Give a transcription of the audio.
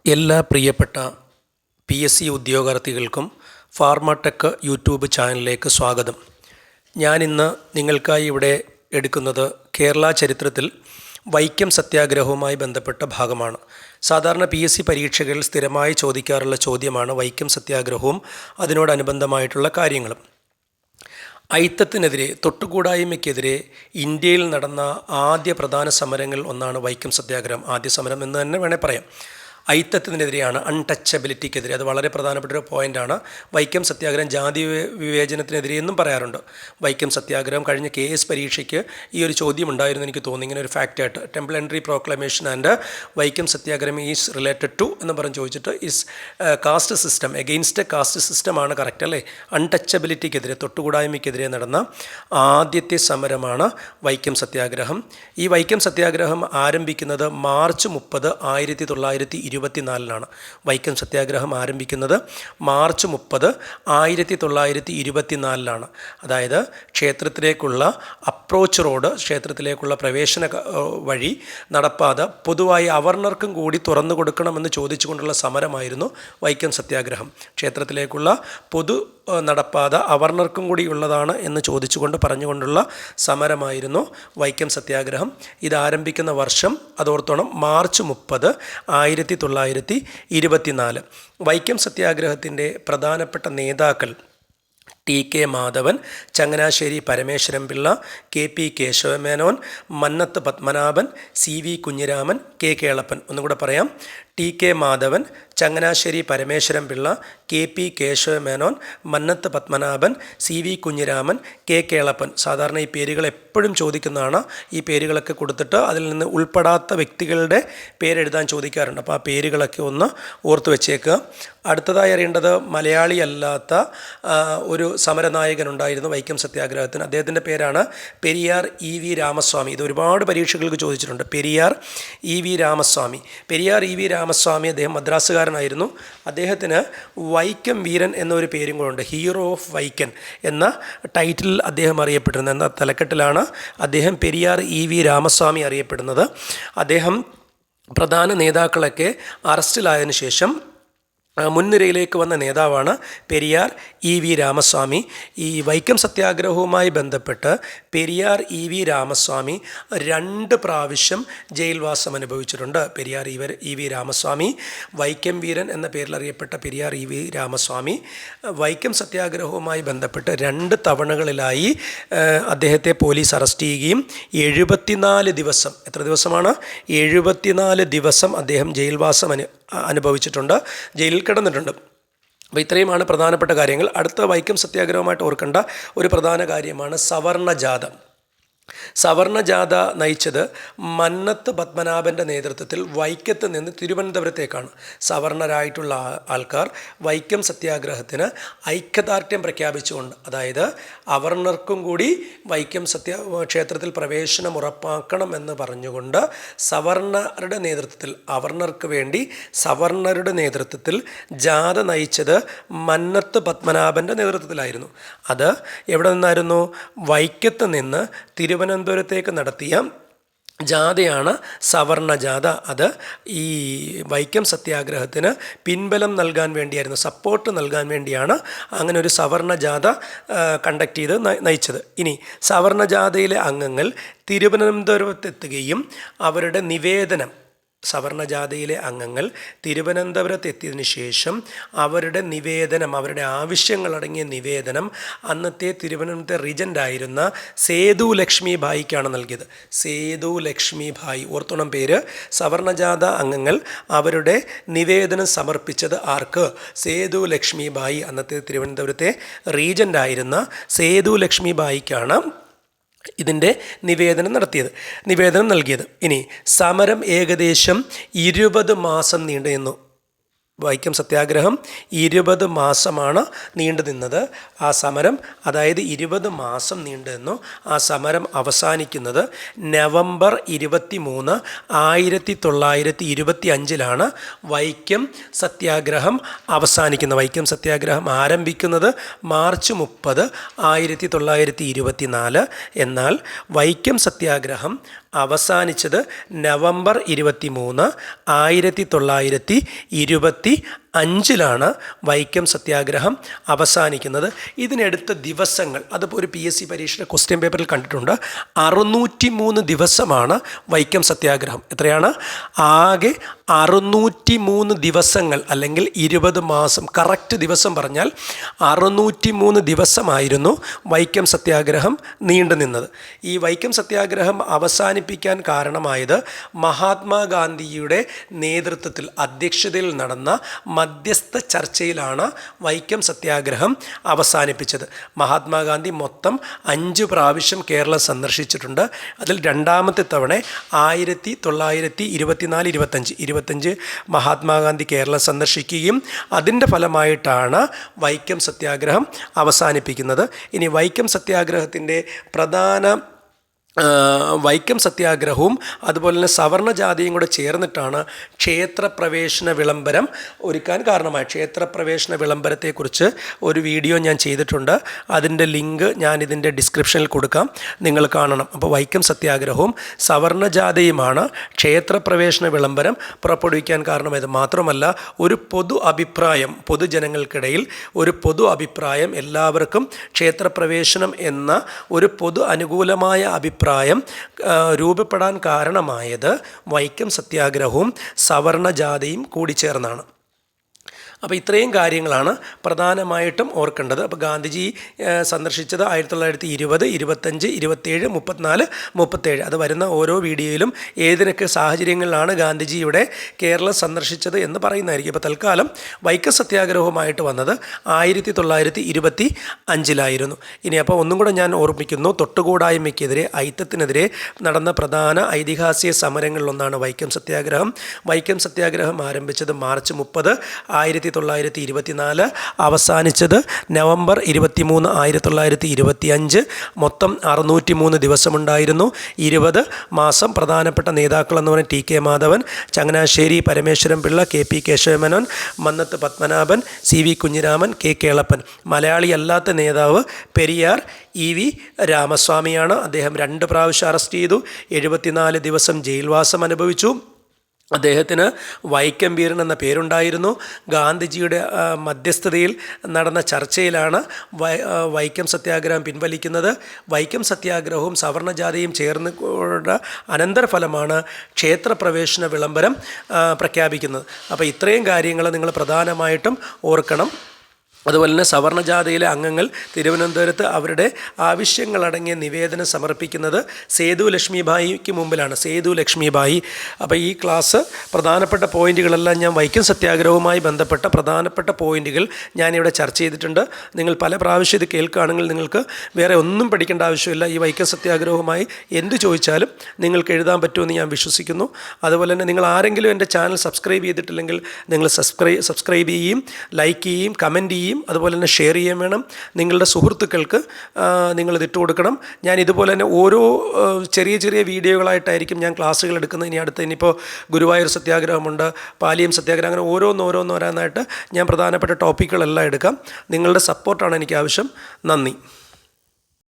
എല്ലാ പ്രിയപ്പെട്ട PSC ഉദ്യോഗാർത്ഥികൾക്കും ഫാർമടെക് YouTube ചാനലിലേക്ക് സ്വാഗതം. ഞാനിന്ന് നിങ്ങൾക്കായി ഇവിടെ എടുക്കുന്നത് കേരള ചരിത്രത്തിൽ വൈക്കം സത്യാഗ്രഹവുമായി ബന്ധപ്പെട്ട ഭാഗമാണ്. സാധാരണ PSC പരീക്ഷകളിൽ സ്ഥിരമായി ചോദിക്കാറുള്ള ചോദ്യമാണ് വൈക്കം സത്യാഗ്രഹവും അതിനോടനുബന്ധമായിട്ടുള്ള കാര്യങ്ങളും. അയിത്തത്തിനെതിരെ, തൊട്ടുകൂടായ്മയ്ക്കെതിരെ ഇന്ത്യയിൽ നടന്ന ആദ്യ പ്രധാന സമരങ്ങളിൽ ഒന്നാണ് വൈക്കം സത്യാഗ്രഹം. ആദ്യ സമരം എന്ന് തന്നെ വേണേൽ പറയാം. അയിത്തത്തിനെതിരെയാണ്, അൺടച്ചബിലിറ്റിക്കെതിരെ. അത് വളരെ പ്രധാനപ്പെട്ട ഒരു പോയിൻ്റാണ്. വൈക്കം സത്യാഗ്രഹം ജാതി വിവേചനത്തിനെതിരെ എന്നും പറയാറുണ്ട്. വൈക്കം സത്യാഗ്രഹം കഴിഞ്ഞ KS പരീക്ഷയ്ക്ക് ഈ ഒരു ചോദ്യം ഉണ്ടായിരുന്നു, എനിക്ക് തോന്നി, ഇങ്ങനെ ഒരു ഫാക്റ്റായിട്ട്. Temple entry proclamation and Vaikom Satyagraha is related to എന്ന് പറഞ്ഞ് ചോദിച്ചിട്ട് is caste system, against caste സിസ്റ്റമാണ് കറക്റ്റ് അല്ലേ. അൺടച്ചബിലിറ്റിക്കെതിരെ, തൊട്ടുകൂടായ്മയ്ക്കെതിരെ നടന്ന ആദ്യത്തെ സമരമാണ് വൈക്കം സത്യാഗ്രഹം. ഈ വൈക്കം സത്യാഗ്രഹം ആരംഭിക്കുന്നത് മാർച്ച് 30, 1924 വൈക്കം സത്യാഗ്രഹം ആരംഭിക്കുന്നത് മാർച്ച് 30, 1924. അതായത് ക്ഷേത്രത്തിലേക്കുള്ള അപ്രോച്ച് റോഡ്, ക്ഷേത്രത്തിലേക്കുള്ള പ്രവേശന വഴി, നടപ്പാത പൊതുവായി അവർണർക്കും കൂടി തുറന്നു കൊടുക്കണമെന്ന് ചോദിച്ചുകൊണ്ടുള്ള സമരമായിരുന്നു വൈക്കം സത്യാഗ്രഹം. ക്ഷേത്രത്തിലേക്കുള്ള പൊതു നടപ്പാത അവർണർക്കും കൂടി ഉള്ളതാണ് എന്ന് ചോദിച്ചുകൊണ്ട് പറഞ്ഞുകൊണ്ടുള്ള സമരമായിരുന്നു വൈക്കം സത്യാഗ്രഹം. ഇത് ആരംഭിക്കുന്ന വർഷം അതോർത്തോണം, മാർച്ച് 30, 1924. വൈക്കം സത്യാഗ്രഹത്തിൻ്റെ പ്രധാനപ്പെട്ട നേതാക്കൾ TK Madhavan, Changanassery Parameswaran Pillai, KP Kesava Menon, Mannath Padmanabhan, CV Kunhiraman, K Kelappan. ഒന്നുകൂടെ പറയാം: TK Madhavan, Changanassery Parameswaran Pillai, KP Kesava Menon, Mannath Padmanabhan, CV Kunhiraman, K Kelappan. സാധാരണ ഈ പേരുകൾ എപ്പോഴും ചോദിക്കുന്നതാണ്. ഈ പേരുകളൊക്കെ കൊടുത്തിട്ട് അതിൽ നിന്ന് ഉൾപ്പെടാത്ത വ്യക്തികളുടെ പേരെഴുതാൻ ചോദിക്കാറുണ്ട്. അപ്പോൾ ആ പേരുകളൊക്കെ ഒന്ന് ഓർത്ത് വെച്ചേക്കുക. അടുത്തതായി അറിയേണ്ടത്, മലയാളി അല്ലാത്ത ഒരു സമരനായകനുണ്ടായിരുന്നു വൈക്കം സത്യാഗ്രഹത്തിന്. അദ്ദേഹത്തിൻ്റെ പേരാണ് പെരിയാർ EV രാമസ്വാമി. ഇത് ഒരുപാട് പരീക്ഷകൾക്ക് ചോദിച്ചിട്ടുണ്ട്. പെരിയാർ EV രാമസ്വാമി. പെരിയാർ EV രാമസ്വാമി അദ്ദേഹം മദ്രാസുകാരനായിരുന്നു. അദ്ദേഹത്തിന് വൈക്കം വീരൻ എന്നൊരു പേരും കൂടെ, ഹീറോ ഓഫ് വൈക്കം എന്ന ടൈറ്റിൽ അദ്ദേഹം അറിയപ്പെടുന്നത്. എന്ന തലക്കെട്ടിലാണ് അദ്ദേഹം പെരിയാർ EV രാമസ്വാമി അറിയപ്പെടുന്നത്. അദ്ദേഹം പ്രധാന നേതാക്കളൊക്കെ അറസ്റ്റിലായതിനു ശേഷം മുൻനിരയിലേക്ക് വന്ന നേതാവാണ് പെരിയാർ EV രാമസ്വാമി. ഈ വൈക്കം സത്യാഗ്രഹവുമായി ബന്ധപ്പെട്ട് പെരിയാർ EV രാമസ്വാമി 2 പ്രാവശ്യം ജയിൽവാസം അനുഭവിച്ചിട്ടുണ്ട്. പെരിയാർ EV രാമസ്വാമി, വൈക്കം വീരൻ എന്ന പേരിൽ അറിയപ്പെട്ട പെരിയാർ EV രാമസ്വാമി, വൈക്കം സത്യാഗ്രഹവുമായി ബന്ധപ്പെട്ട് 2 തവണകളിലായി അദ്ദേഹത്തെ പോലീസ് അറസ്റ്റ് ചെയ്യുകയും 74 ദിവസം, എത്ര ദിവസമാണ്? 74 ദിവസം അദ്ദേഹം ജയിൽവാസം അനുഭവിച്ചിട്ടുണ്ട്, ജയിലിൽ കിടന്നിട്ടുണ്ട്. അപ്പോൾ ഇത്രയുമാണ് പ്രധാനപ്പെട്ട കാര്യങ്ങൾ. അടുത്ത വൈക്കം സത്യാഗ്രഹവുമായിട്ട് ഓർക്കേണ്ട ഒരു പ്രധാന കാര്യമാണ് സവർണ ജാഥ. സവർണ ജാഥ നയിച്ചത് മന്നത്ത് പത്മനാഭൻ്റെ നേതൃത്വത്തിൽ വൈക്കത്ത് നിന്ന് തിരുവനന്തപുരത്തേക്കാണ്. സവർണരായിട്ടുള്ള ആൾക്കാർ വൈക്കം സത്യാഗ്രഹത്തിന് ഐക്യദാർഢ്യം പ്രഖ്യാപിച്ചുകൊണ്ട്, അതായത് അവർണർക്കും കൂടി വൈക്കം ക്ഷേത്രത്തിൽ പ്രവേശനം ഉറപ്പാക്കണം എന്ന് പറഞ്ഞുകൊണ്ട് സവർണരുടെ നേതൃത്വത്തിൽ, അവർണർക്ക് വേണ്ടി സവർണരുടെ നേതൃത്വത്തിൽ ജാഥ നയിച്ചത് മന്നത്ത് പത്മനാഭൻ്റെ നേതൃത്വത്തിലായിരുന്നു. അത് എവിടെ നിന്നായിരുന്നു? വൈക്കത്ത് നിന്ന് തിരുവനന്തപുരത്തേക്ക് നടത്തിയ ജാഥയാണ് സവർണ ജാഥ. അത് ഈ വൈക്കം സത്യാഗ്രഹത്തിന് പിൻബലം നൽകാൻ വേണ്ടിയായിരുന്നു, സപ്പോർട്ട് നൽകാൻ വേണ്ടിയാണ് അങ്ങനെ ഒരു സവർണ ജാഥ കണ്ടക്ട് ചെയ്ത് നയിച്ചത്. ഇനി സവർണ ജാഥയിലെ അംഗങ്ങൾ തിരുവനന്തപുരത്തെത്തുകയും അവരുടെ നിവേദനം, സവർണജാഥയിലെ അംഗങ്ങൾ തിരുവനന്തപുരത്തെത്തിയതിനു ശേഷം അവരുടെ നിവേദനം, അവരുടെ ആവശ്യങ്ങളടങ്ങിയ നിവേദനം അന്നത്തെ തിരുവനന്തപുരത്തെ റീജൻ്റായിരുന്ന സേതു ലക്ഷ്മി ഭായിക്കാണ് നൽകിയത്. സേതു ലക്ഷ്മി ഭായി, ഓർത്തോണം പേര്. സവർണജാഥ അംഗങ്ങൾ അവരുടെ നിവേദനം സമർപ്പിച്ചത് ആർക്ക്? സേതു ലക്ഷ്മി ഭായി, അന്നത്തെ തിരുവനന്തപുരത്തെ റീജൻ്റായിരുന്ന സേതു ലക്ഷ്മി ഭായിക്കാണ് ഇതിൻ്റെ നിവേദനം നൽകിയത്. ഇനി സമരം ഏകദേശം 20 മാസം നീണ്ടു നിന്നു. വൈക്കം സത്യാഗ്രഹം 20 മാസമാണ് നീണ്ടു നിന്നത്. ആ സമരം, അതായത് 20 മാസം നീണ്ടു നിന്നു. ആ സമരം അവസാനിക്കുന്നത് നവംബർ 23, 1925 വൈക്കം സത്യാഗ്രഹം അവസാനിക്കുന്നത്. വൈക്കം സത്യാഗ്രഹം ആരംഭിക്കുന്നത് മാർച്ച് 30, 1924. എന്നാൽ വൈക്കം സത്യാഗ്രഹം അവസാനിച്ചത് നവംബർ 23, 1925 വൈക്കം സത്യാഗ്രഹം അവസാനിക്കുന്നത്. ഇതിനെടുത്ത ദിവസങ്ങൾ അതിപ്പോൾ ഒരു PSC പരീക്ഷയുടെ ക്വസ്റ്റ്യൻ പേപ്പറിൽ കണ്ടിട്ടുണ്ട്. 603 ദിവസമാണ് വൈക്കം സത്യാഗ്രഹം. എത്രയാണ്? ആകെ 603 ദിവസങ്ങൾ അല്ലെങ്കിൽ 20 മാസം. കറക്റ്റ് ദിവസം പറഞ്ഞാൽ 603 ദിവസമായിരുന്നു വൈക്കം സത്യാഗ്രഹം നീണ്ടു നിന്നത്. ഈ വൈക്കം സത്യാഗ്രഹം അവസാനിപ്പിക്കാൻ കാരണമായത് മഹാത്മാഗാന്ധിയുടെ നേതൃത്വത്തിൽ അധ്യക്ഷതയിൽ നടന്ന മധ്യസ്ഥ ചർച്ചയിലാണ് വൈക്കം സത്യാഗ്രഹം അവസാനിപ്പിച്ചത്. മഹാത്മാഗാന്ധി മൊത്തം 5 പ്രാവശ്യം കേരളം സന്ദർശിച്ചിട്ടുണ്ട്. അതിൽ രണ്ടാമത്തെ തവണ 1924-25 മഹാത്മാഗാന്ധി കേരളം സന്ദർശിക്കുകയും അതിൻ്റെ ഫലമായിട്ടാണ് വൈക്കം സത്യാഗ്രഹം അവസാനിപ്പിക്കുന്നത്. ഇനി വൈക്കം സത്യാഗ്രഹത്തിൻ്റെ വൈക്കം സത്യാഗ്രഹവും അതുപോലെ തന്നെ സവർണജാതിയും കൂടെ ചേർന്നിട്ടാണ് ക്ഷേത്രപ്രവേശന വിളംബരം ഒരുക്കാൻ കാരണമായി. ക്ഷേത്രപ്രവേശന വിളംബരത്തെക്കുറിച്ച് ഒരു വീഡിയോ ഞാൻ ചെയ്തിട്ടുണ്ട്. അതിൻ്റെ ലിങ്ക് ഞാനിതിൻ്റെ ഡിസ്ക്രിപ്ഷനിൽ കൊടുക്കാം, നിങ്ങൾ കാണണം. അപ്പോൾ വൈക്കം സത്യാഗ്രഹവും സവർണജാതിയുമാണ് ക്ഷേത്രപ്രവേശന വിളംബരം പുറപ്പെടുവിക്കാൻ കാരണമായത്. മാത്രമല്ല, ഒരു പൊതുജനങ്ങൾക്കിടയിൽ ഒരു പൊതു അഭിപ്രായം, എല്ലാവർക്കും ക്ഷേത്രപ്രവേശനം എന്ന ഒരു പൊതു അനുകൂലമായ അഭിപ്രായം രൂപപ്പെടാൻ കാരണമായത് വൈക്കം സത്യാഗ്രഹവും സവർണജാതിയും കൂടിച്ചേർന്നാണ്. അപ്പോൾ ഇത്രയും കാര്യങ്ങളാണ് പ്രധാനമായിട്ടും ഓർക്കേണ്ടത്. അപ്പോൾ ഗാന്ധിജി സന്ദർശിച്ചത് 1920, 25, 27, 34, 37. അത് വരുന്ന ഓരോ വീഡിയോയിലും ഏതിനൊക്കെ സാഹചര്യങ്ങളിലാണ് ഗാന്ധിജിയുടെ കേരളം സന്ദർശിച്ചത് എന്ന് പറയുന്നതായിരിക്കും. അപ്പോൾ തൽക്കാലം വൈക്കം സത്യാഗ്രഹവുമായിട്ട് വന്നത് 1925 ഇനി അപ്പോൾ ഒന്നും കൂടെ ഞാൻ ഓർമ്മിക്കുന്നു, തൊട്ടുകൂടായ്മയ്ക്കെതിരെ, ഐത്തത്തിനെതിരെ നടന്ന പ്രധാന ഐതിഹാസിക സമരങ്ങളിലൊന്നാണ് വൈക്കം സത്യാഗ്രഹം. വൈക്കം സത്യാഗ്രഹം ആരംഭിച്ചത് മാർച്ച് 30, 1924, അവസാനിച്ചത് നവംബർ 23, 1925. മൊത്തം 603 ദിവസമുണ്ടായിരുന്നു, 20 മാസം. പ്രധാനപ്പെട്ട നേതാക്കളെന്ന് പറഞ്ഞാൽ TK Madhavan, Changanassery Parameswaran Pillai, KP Kesava Menon, Mannath Padmanabhan, CV Kunhiraman, K Kelappan. Malayali അല്ലാത്ത നേതാവ് പെരിയാർ EV രാമസ്വാമിയാണ്. അദ്ദേഹം 2 പ്രാവശ്യം അറസ്റ്റ് ചെയ്തു, 74 ദിവസം ജയിൽവാസം അനുഭവിച്ചു. അദ്ദേഹത്തിന് വൈക്കം വീരൻ എന്ന പേരുണ്ടായിരുന്നു. ഗാന്ധിജിയുടെ മധ്യസ്ഥതയിൽ നടന്ന ചർച്ചയിലാണ് വൈക്കം സത്യാഗ്രഹം പിൻവലിക്കുന്നത്. വൈക്കം സത്യാഗ്രഹവും സവർണജാതിയും ചേർന്ന് അനന്തരഫലമാണ് ക്ഷേത്രപ്രവേശന വിളംബരം പ്രഖ്യാപിക്കുന്നത്. അപ്പോൾ ഇത്രയും കാര്യങ്ങൾ നിങ്ങൾ പ്രധാനമായിട്ടും ഓർക്കണം. അതുപോലെ തന്നെ സവർണജാതിയിലെ അംഗങ്ങൾ തിരുവനന്തപുരത്ത് അവരുടെ ആവശ്യങ്ങളടങ്ങിയ നിവേദനം സമർപ്പിക്കുന്നത് സേതു ലക്ഷ്മിബായിക്ക് മുമ്പിലാണ്. സേതു ലക്ഷ്മിബായി. അപ്പോൾ ഈ ക്ലാസ് പ്രധാനപ്പെട്ട പോയിന്റുകളെല്ലാം ഞാൻ വൈക്കം സത്യാഗ്രഹവുമായി ബന്ധപ്പെട്ട പ്രധാനപ്പെട്ട പോയിന്റുകൾ ഞാനിവിടെ ചർച്ച ചെയ്തിട്ടുണ്ട്. നിങ്ങൾ പല പ്രാവശ്യം ഇത് കേൾക്കുകയാണെങ്കിൽ നിങ്ങൾക്ക് വേറെ ഒന്നും പഠിക്കേണ്ട ആവശ്യമില്ല. ഈ വൈക്കം സത്യാഗ്രഹവുമായി എന്ത് ചോദിച്ചാലും നിങ്ങൾക്ക് എഴുതാൻ പറ്റുമെന്ന് ഞാൻ വിശ്വസിക്കുന്നു. അതുപോലെ തന്നെ നിങ്ങൾ ആരെങ്കിലും എൻ്റെ ചാനൽ സബ്സ്ക്രൈബ് ചെയ്തിട്ടില്ലെങ്കിൽ നിങ്ങൾ സബ്സ്ക്രൈബ് ചെയ്യുകയും ലൈക്ക് ചെയ്യുകയും കമൻറ്റ് ചെയ്യുകയും അതുപോലെ തന്നെ ഷെയർ ചെയ്യാൻ വേണം. നിങ്ങളുടെ സുഹൃത്തുക്കൾക്ക് നിങ്ങളിത് ഇട്ട് കൊടുക്കണം. ഞാൻ ഇതുപോലെ തന്നെ ഓരോ ചെറിയ ചെറിയ വീഡിയോകളായിട്ടായിരിക്കും ഞാൻ ക്ലാസ്സുകൾ എടുക്കുന്നത്. ഇനിയിപ്പോൾ ഗുരുവായൂർ സത്യാഗ്രഹമുണ്ട്, പാലിയം സത്യാഗ്രഹം, അങ്ങനെ ഓരോന്നോരോന്നായിട്ട് ഞാൻ പ്രധാനപ്പെട്ട ടോപ്പിക്കുകളെല്ലാം എടുക്കാം. നിങ്ങളുടെ സപ്പോർട്ടാണ് എനിക്ക് ആവശ്യം. നന്ദി.